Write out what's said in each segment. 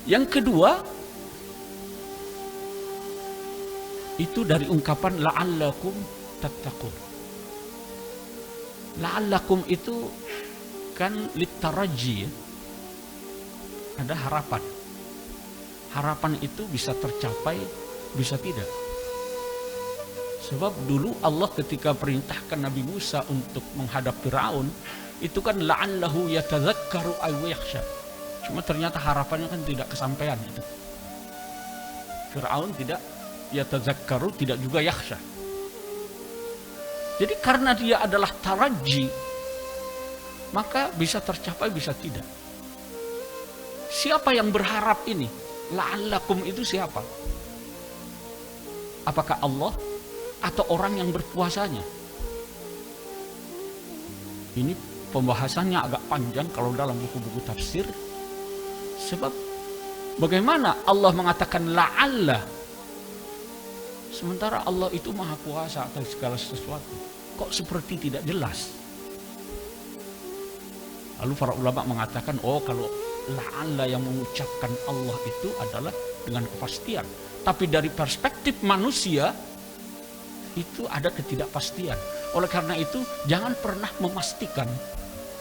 Yang kedua, itu dari ungkapan la'allakum tattaqun. La'allakum itu kan litaraji, ya. Ada harapan. Harapan itu bisa tercapai, bisa tidak. Sebab dulu Allah ketika perintahkan Nabi Musa untuk menghadap Firaun, itu kan la'allahu yatadzakkaru aw yakhsha. Cuma ternyata harapannya kan tidak kesampaian itu. Firaun tidak yatadzakkaru, tidak juga yakhsha. Jadi karena dia adalah taraji, maka bisa tercapai, bisa tidak. Siapa yang berharap ini? La'allakum itu siapa? Apakah Allah atau orang yang berpuasanya? Ini pembahasannya agak panjang kalau dalam buku-buku tafsir. Sebab bagaimana Allah mengatakan la'alla, sementara Allah itu maha kuasa atas segala sesuatu? Kok seperti tidak jelas? Lalu para ulama mengatakan, oh kalau la'alla yang mengucapkan Allah itu adalah dengan kepastian. Tapi dari perspektif manusia, itu ada ketidakpastian. Oleh karena itu, jangan pernah memastikan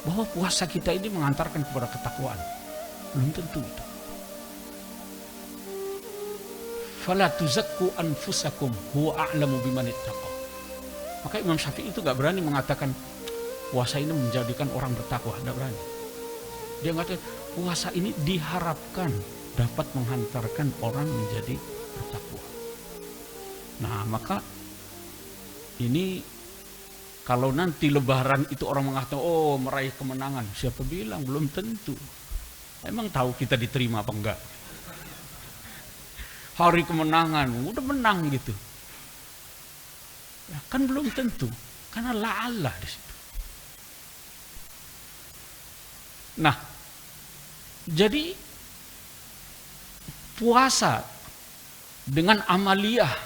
bahwa puasa kita ini mengantarkan kepada ketakwaan. Belum tentu itu. Fala tuzakku anfusakum huwa a'lamu biman ittaqa. Maka Imam Syafi'i itu gak berani mengatakan puasa ini menjadikan orang bertakwa, gak berani. Dia mengatakan puasa ini diharapkan dapat menghantarkan orang menjadi bertakwa. Nah, maka ini kalau nanti lebaran itu orang mengatakan, oh meraih kemenangan. Siapa bilang? Belum tentu. Emang tahu kita diterima apa enggak? Hari kemenangan, udah menang gitu. Ya, kan belum tentu. Karena la'alla di situ. Nah, jadi puasa dengan amaliyah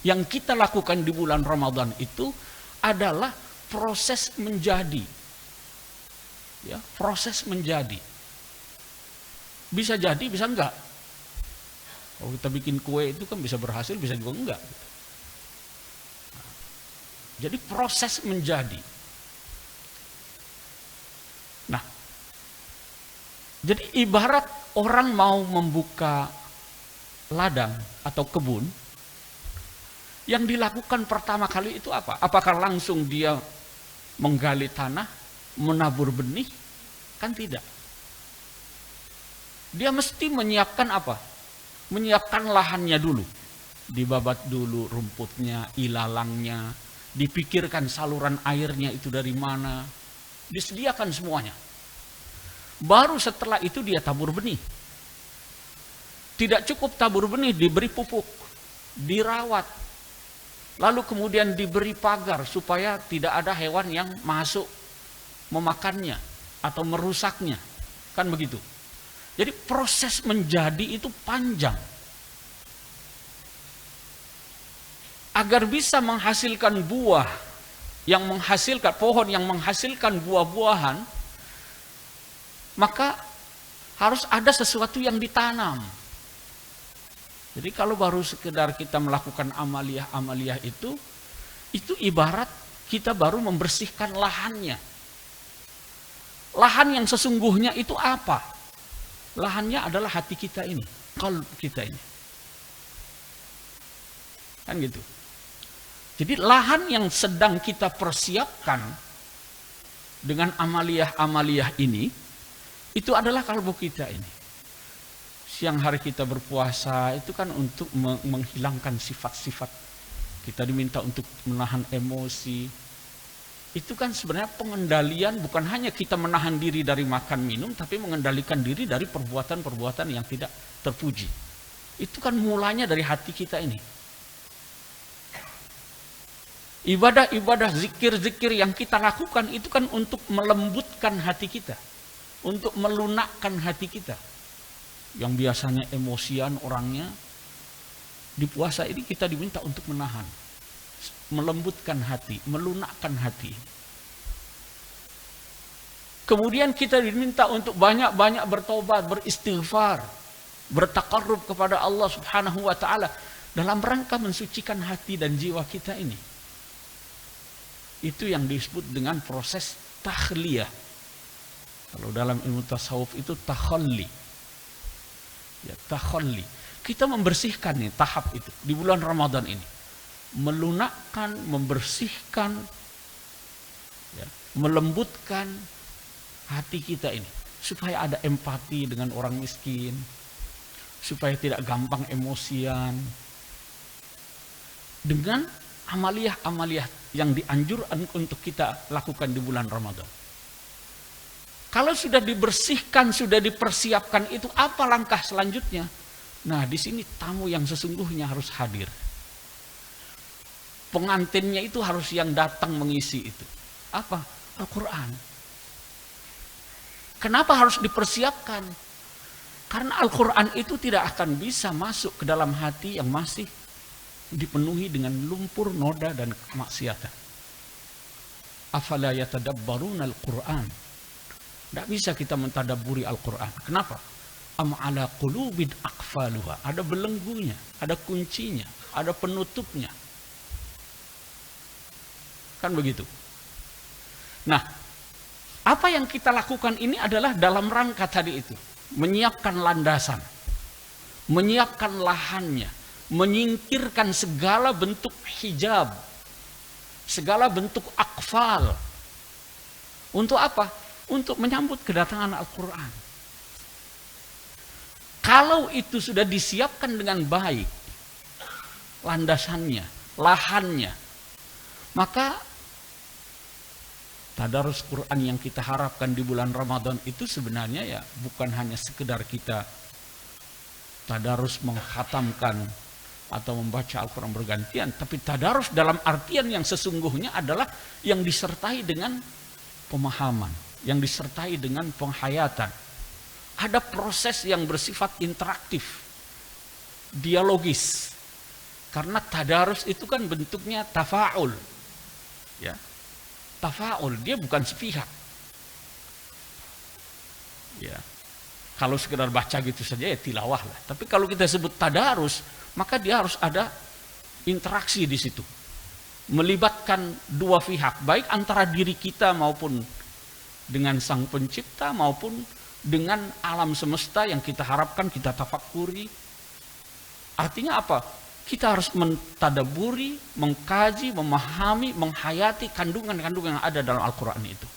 yang kita lakukan di bulan Ramadan itu adalah proses menjadi. Ya, proses menjadi. Bisa jadi, bisa enggak. Kalau kita bikin kue itu kan bisa berhasil, bisa juga enggak. Jadi proses menjadi. Nah, jadi ibarat orang mau membuka ladang atau kebun, yang dilakukan pertama kali itu apa? Apakah langsung dia menggali tanah, menabur benih? Kan tidak. Dia mesti menyiapkan apa? Menyiapkan lahannya dulu. Dibabat dulu rumputnya, ilalangnya, dipikirkan saluran airnya itu dari mana, disediakan semuanya. Baru setelah itu dia tabur benih. Tidak cukup tabur benih, diberi pupuk, dirawat. Lalu kemudian diberi pagar supaya tidak ada hewan yang masuk memakannya atau merusaknya. Kan begitu. Jadi proses menjadi itu panjang. Agar bisa menghasilkan buah yang menghasilkan pohon yang menghasilkan buah-buahan, maka harus ada sesuatu yang ditanam. Jadi kalau baru sekedar kita melakukan amaliyah-amaliyah itu ibarat kita baru membersihkan lahannya. Lahan yang sesungguhnya itu apa? Lahannya adalah hati kita ini, qalb kita ini. Kan gitu. Jadi lahan yang sedang kita persiapkan dengan amaliyah-amaliyah ini, itu adalah kalbu kita ini. Siang hari kita berpuasa itu kan untuk menghilangkan sifat-sifat. Kita diminta untuk menahan emosi. Itu kan sebenarnya pengendalian, bukan hanya kita menahan diri dari makan minum, tapi mengendalikan diri dari perbuatan-perbuatan yang tidak terpuji. Itu kan mulanya dari hati kita ini. Ibadah-ibadah, zikir-zikir yang kita lakukan itu kan untuk melembutkan hati kita, untuk melunakkan hati kita. Yang biasanya emosian orangnya, di puasa ini kita diminta untuk menahan, melembutkan hati, melunakkan hati. Kemudian kita diminta untuk banyak-banyak bertobat, beristighfar. bertaqarrub kepada Allah Subhanahu wa taala dalam rangka mensucikan hati dan jiwa kita ini. Itu yang disebut dengan proses takhliyah. Kalau dalam ilmu tasawuf itu takhalli. Ya, takhalli. Kita membersihkan nih tahap itu di bulan Ramadan ini. Melunakkan, membersihkan, ya, melembutkan hati kita ini supaya ada empati dengan orang miskin, supaya tidak gampang emosian, dengan amaliyah-amaliyah yang dianjurkan untuk kita lakukan di bulan Ramadan. Kalau sudah dibersihkan, sudah dipersiapkan, itu apa langkah selanjutnya? Nah, di sini tamu yang sesungguhnya harus hadir. Pengantinnya itu harus yang datang mengisi itu. Apa? Al-Quran. Kenapa harus dipersiapkan? Karena Al-Quran itu tidak akan bisa masuk ke dalam hati yang masih dipenuhi dengan lumpur, noda, dan kemaksiatan. Afala yatadabbaruna al-Quran. Tidak bisa kita mentadabburi Al-Quran. Kenapa? Am ala qulubin aqfaluha. Ada belenggunya, ada kuncinya, ada penutupnya. Kan begitu. Nah, apa yang kita lakukan ini adalah dalam rangka tadi itu. Menyiapkan landasan. Menyiapkan lahannya. Menyingkirkan segala bentuk hijab. Segala bentuk akfal. Untuk apa? Untuk menyambut kedatangan Al-Quran. Kalau itu sudah disiapkan dengan baik, landasannya, lahannya, maka tadarus Quran yang kita harapkan di bulan Ramadan itu sebenarnya ya bukan hanya sekedar kita tadarus menghatamkan atau membaca Al-Quran bergantian, tapi tadarus dalam artian yang sesungguhnya adalah yang disertai dengan pemahaman, yang disertai dengan penghayatan. Ada proses yang bersifat interaktif, dialogis. Karena tadarus itu kan bentuknya tafa'ul. Ya. Tafa'ul, dia bukan sepihak. Ya. Kalau sekedar baca gitu saja ya tilawah lah. Tapi kalau kita sebut tadarus, maka dia harus ada interaksi di situ. Melibatkan dua pihak, baik antara diri kita maupun dengan Sang Pencipta maupun dengan alam semesta yang kita harapkan kita tafakkuri. Artinya apa? Kita harus mentadaburi, mengkaji, memahami, menghayati kandungan-kandungan yang ada dalam Al-Quran itu.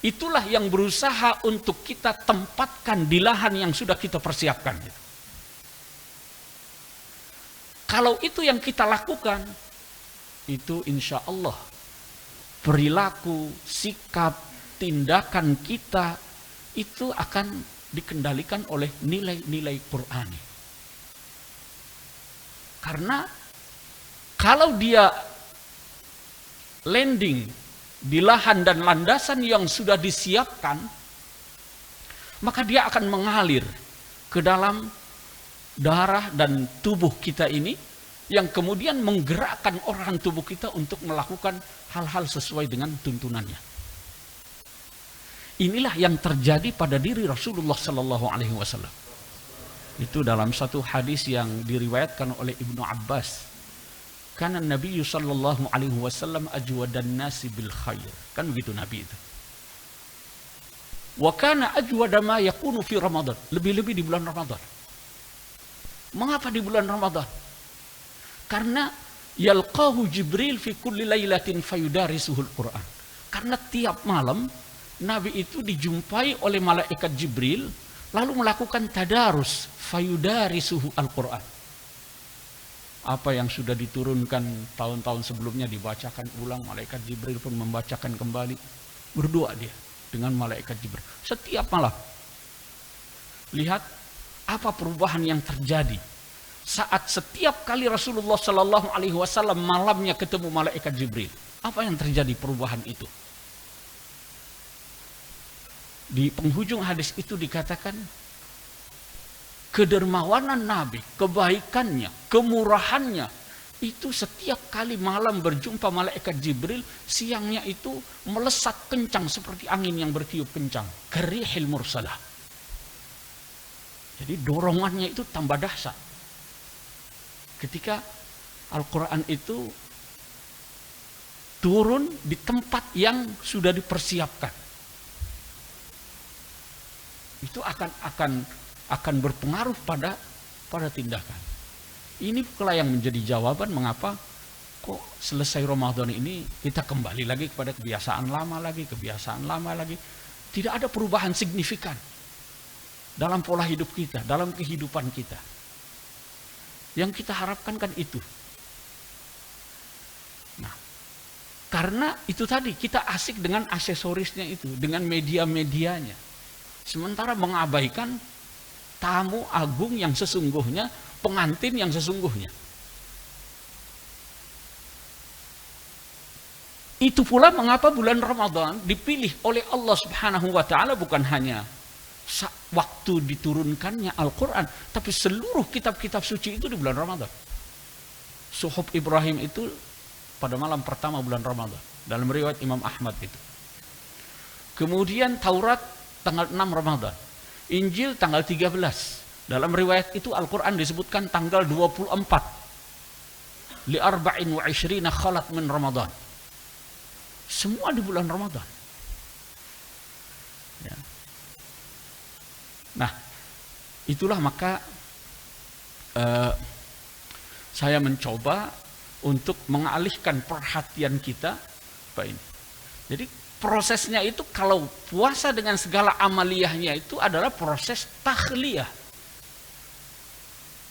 Itulah yang berusaha untuk kita tempatkan di lahan yang sudah kita persiapkan. Kalau itu yang kita lakukan, itu insya Allah perilaku, sikap, tindakan kita itu akan dikendalikan oleh nilai-nilai Qur'ani. Karena kalau dia landing di lahan dan landasan yang sudah disiapkan, maka dia akan mengalir ke dalam darah dan tubuh kita ini, yang kemudian menggerakkan organ tubuh kita untuk melakukan hal-hal sesuai dengan tuntunannya. Inilah yang terjadi pada diri Rasulullah Sallallahu Alaihi Wasallam. Itu dalam satu hadis yang diriwayatkan oleh Ibnu Abbas. Karena Nabi Sallallahu Alaihi Wasallam ajwadan nasi bil khair. Kan begitu Nabi itu. Wa kana ajwada ma yakunu fi Ramadan. Lebih-lebih di bulan Ramadan. Mengapa di bulan Ramadan? Karena yalqahu Jibril fi kulli lailatin fayudarisuhul Quran. Karena tiap malam Nabi itu dijumpai oleh malaikat Jibril lalu melakukan tadarus fayudarisuhu Al-Quran. Apa yang sudah diturunkan tahun-tahun sebelumnya dibacakan ulang, malaikat Jibril pun membacakan kembali. Berdoa dia dengan malaikat Jibril setiap malam. Lihat apa perubahan yang terjadi saat setiap kali Rasulullah Sallallahu Alaihi Wasallam malamnya ketemu malaikat Jibril. Apa yang terjadi perubahan itu? Di penghujung hadis itu dikatakan kedermawanan Nabi, kebaikannya, kemurahannya itu setiap kali malam berjumpa malaikat Jibril, siangnya itu melesat kencang seperti angin yang bertiup kencang, karihil mursalah. Jadi dorongannya itu tambah dahsyat. Ketika Al-Quran itu turun di tempat yang sudah dipersiapkan, itu akan berpengaruh pada tindakan. Ini pula yang menjadi jawaban mengapa kok selesai Ramadan ini kita kembali lagi kepada kebiasaan lama lagi. Tidak ada perubahan signifikan dalam pola hidup kita, dalam kehidupan kita. Yang kita harapkan kan itu. Nah, karena itu tadi kita asik dengan aksesorisnya itu, dengan media-medianya. Sementara mengabaikan tamu agung yang sesungguhnya, pengantin yang sesungguhnya. Itu pula mengapa bulan Ramadan dipilih oleh Allah Subhanahu wa taala bukan hanya waktu diturunkannya Al-Quran, tapi seluruh kitab-kitab suci itu di bulan Ramadan. Suhuf Ibrahim itu pada malam pertama bulan Ramadan, dalam riwayat Imam Ahmad itu. Kemudian Taurat tanggal 6 Ramadan, Injil tanggal 13. Dalam riwayat itu Al-Quran disebutkan tanggal 24. Li arba'in wa ishrina khalat min Ramadan. Semua di bulan Ramadan. Ya. Nah, itulah maka saya mencoba untuk mengalihkan perhatian kita Pak ini. Jadi prosesnya itu kalau puasa dengan segala amaliyahnya itu adalah proses takhliyah.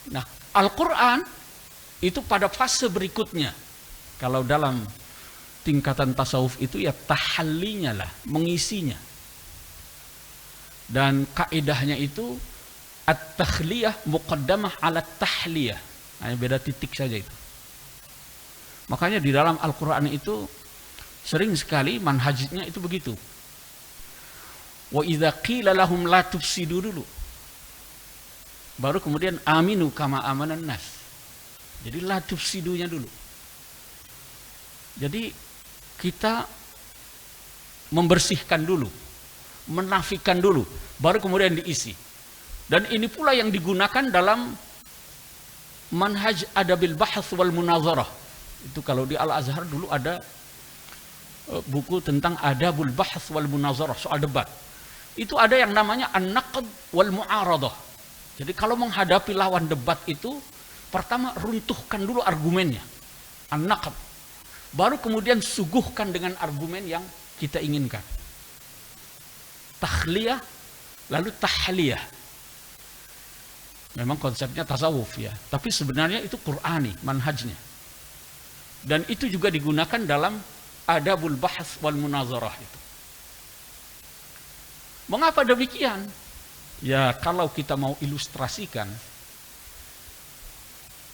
Nah, Al-Quran itu pada fase berikutnya. Kalau dalam tingkatan tasawuf itu ya tahallinya lah, mengisinya. Dan kaidahnya itu at-takhliyah muqaddamah ala tahliyah. Hanya beda titik saja itu. Makanya di dalam Al-Quran itu sering sekali manhajnya itu begitu. Wa idza qila lahum la tufsidu dulu. Baru kemudian aminu kama amanan nas. Jadi la tufsidunya dulu. Jadi kita membersihkan dulu, menafikan dulu, baru kemudian diisi. Dan ini pula yang digunakan dalam manhaj adabil bahth wal munazarah. Itu kalau di Al-Azhar dulu ada buku tentang adabul bahth wal munazarah, soal debat. Itu ada yang namanya an-naqd wal mu'aradah. Jadi kalau menghadapi lawan debat itu, pertama runtuhkan dulu argumennya, an-naqd. Baru kemudian suguhkan dengan argumen yang kita inginkan. Takhliyah, lalu tahliyah. Memang konsepnya tasawuf ya, tapi sebenarnya itu Qur'ani manhajnya. Dan itu juga digunakan dalam adabul bahth wal munazarah itu. Mengapa demikian? Ya kalau kita mau ilustrasikan,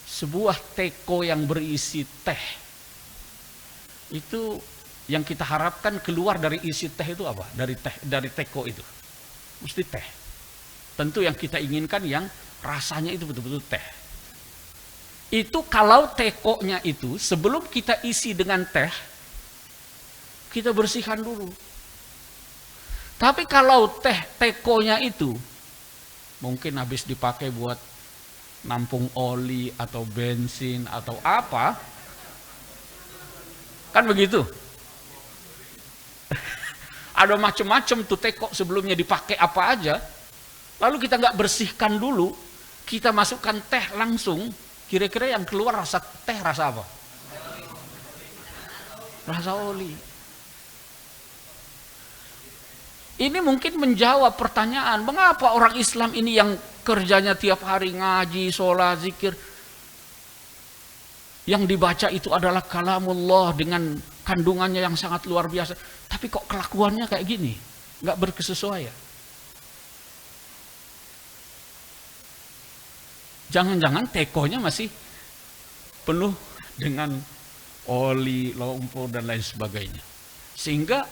sebuah teko yang berisi teh, itu yang kita harapkan keluar dari isi teh itu apa? Dari teko itu. Mesti teh. Tentu yang kita inginkan yang rasanya itu betul-betul teh. Itu kalau tekonya itu sebelum kita isi dengan teh, kita bersihkan dulu. Tapi kalau tekonya itu mungkin habis dipakai buat nampung oli atau bensin atau apa, kan begitu. Ada macam-macam tuh teko sebelumnya dipakai apa aja, lalu kita nggak bersihkan dulu, kita masukkan teh langsung, kira-kira yang keluar rasa teh rasa apa? Rasa oli. Ini mungkin menjawab pertanyaan, mengapa orang Islam ini yang kerjanya tiap hari ngaji, sholat, zikir, yang dibaca itu adalah kalamullah dengan kandungannya yang sangat luar biasa, tapi kok kelakuannya kayak gini, nggak berkesesuaian. Jangan-jangan tekonya masih penuh dengan oli, lumpur dan lain sebagainya. Sehingga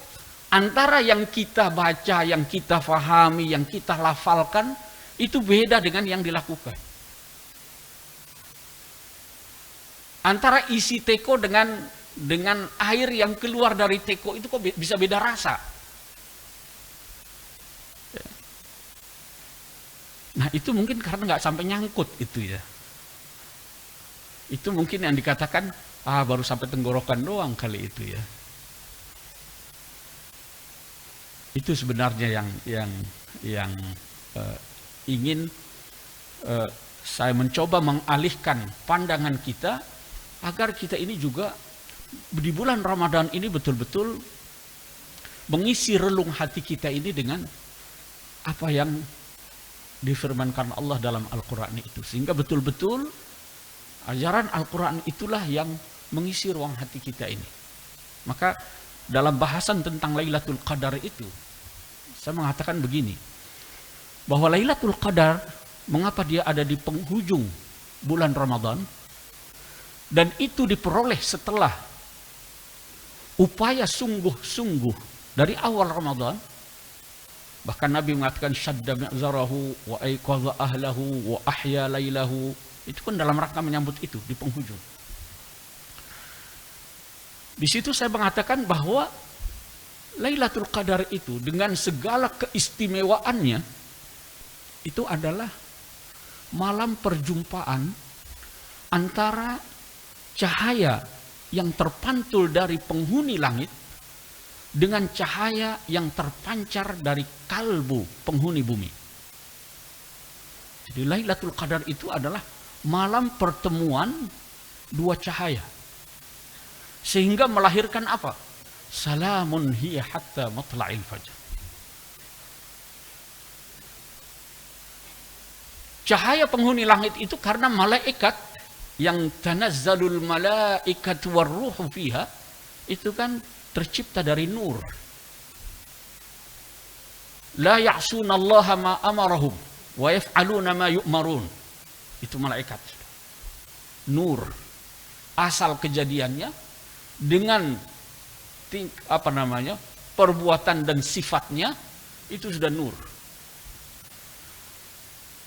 antara yang kita baca, yang kita fahami, yang kita lafalkan itu beda dengan yang dilakukan. Antara isi teko dengan air yang keluar dari teko itu kok bisa beda rasa. Nah itu mungkin karena nggak sampai nyangkut itu ya. Itu mungkin yang dikatakan baru sampai tenggorokan doang kali itu ya. Itu sebenarnya yang ingin saya mencoba mengalihkan pandangan kita agar kita ini juga di bulan Ramadan ini betul-betul mengisi relung hati kita ini dengan apa yang difirmankan Allah dalam Al-Quran itu. Sehingga betul-betul ajaran Al-Quran itulah yang mengisi ruang hati kita ini. Maka dalam bahasan tentang Lailatul Qadar itu, saya mengatakan begini, bahwa Lailatul Qadar, mengapa dia ada di penghujung bulan Ramadan, dan itu diperoleh setelah upaya sungguh-sungguh dari awal Ramadan. Bahkan Nabi mengatakan syadda mi'zarahu wa aiqadha ahlahu wa ahya lailahu. Itu kan dalam rangka menyambut itu di penghujung. Di situ saya mengatakan bahwa Lailatul Qadar itu dengan segala keistimewaannya itu adalah malam perjumpaan antara cahaya yang terpantul dari penghuni langit dengan cahaya yang terpancar dari kalbu penghuni bumi. Jadi Lailatul Qadar itu adalah malam pertemuan dua cahaya. Sehingga melahirkan apa? Salamun hiya hatta matla'il fajr. Cahaya penghuni langit itu karena malaikat yang tanazzalul malaikat warruhu fiha itu kan tercipta dari nur. La ya'sunallaha ma amarahum wa yaf'aluna ma yu'marun. Itu malaikat. Nur. Asal kejadiannya dengan perbuatan dan sifatnya itu sudah nur.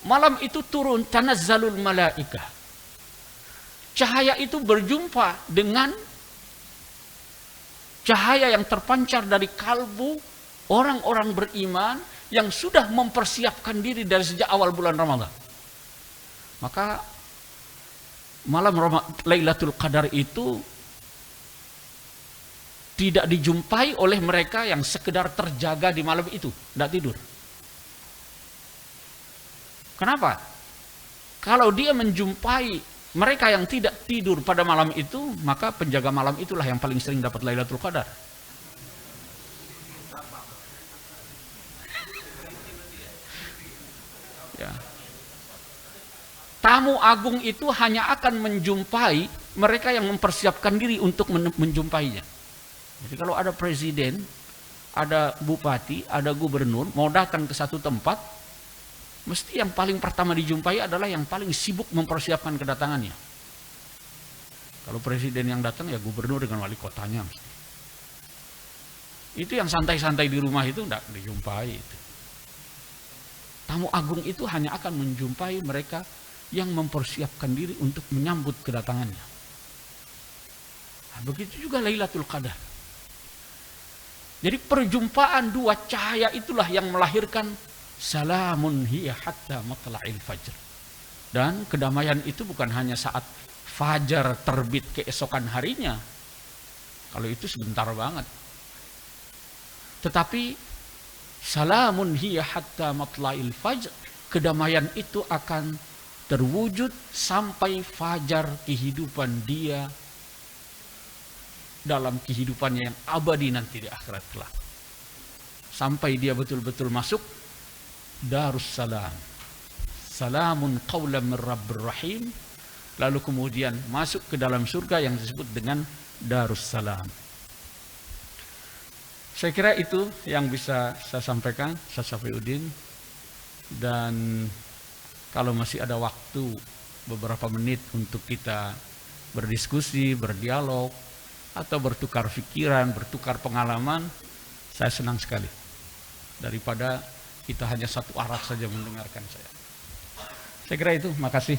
Malam itu turun tanazzalul malaikah. Cahaya itu berjumpa dengan cahaya yang terpancar dari kalbu orang-orang beriman yang sudah mempersiapkan diri dari sejak awal bulan Ramadan. Maka malam Lailatul Qadar itu tidak dijumpai oleh mereka yang sekedar terjaga di malam itu, tidak tidur. Kenapa? Kalau dia menjumpai mereka yang tidak tidur pada malam itu, maka penjaga malam itulah yang paling sering dapat Lailatul Qadar. Ya. Tamu agung itu hanya akan menjumpai mereka yang mempersiapkan diri untuk menjumpainya. Jadi kalau ada presiden, ada bupati, ada gubernur, mau datang ke satu tempat, mesti yang paling pertama dijumpai adalah yang paling sibuk mempersiapkan kedatangannya. Kalau presiden yang datang ya gubernur dengan wali kotanya mesti. Itu yang santai-santai di rumah itu tidak dijumpai. Itu. Tamu agung itu hanya akan menjumpai mereka yang mempersiapkan diri untuk menyambut kedatangannya. Nah, begitu juga Lailatul Qadar. Jadi perjumpaan dua cahaya itulah yang melahirkan salamun hiya hatta matla'il fajr. Dan kedamaian itu bukan hanya saat fajar terbit keesokan harinya. Kalau itu sebentar banget. Tetapi salamun hiya hatta matla'il fajr, kedamaian itu akan terwujud sampai fajar kehidupan dia dalam kehidupannya yang abadi nanti di akhirat kelak. Sampai dia betul-betul masuk Darussalam. Salamun qawlan min Rabbir Rahim. Lalu kemudian masuk ke dalam surga yang disebut dengan Darussalam. Saya kira itu yang bisa saya sampaikan, Ustaz Safiuddin. Dan kalau masih ada waktu beberapa menit untuk kita berdiskusi, berdialog, atau bertukar pikiran, bertukar pengalaman, saya senang sekali. Daripada kita hanya satu arah saja mendengarkan saya. Saya kira itu, makasih.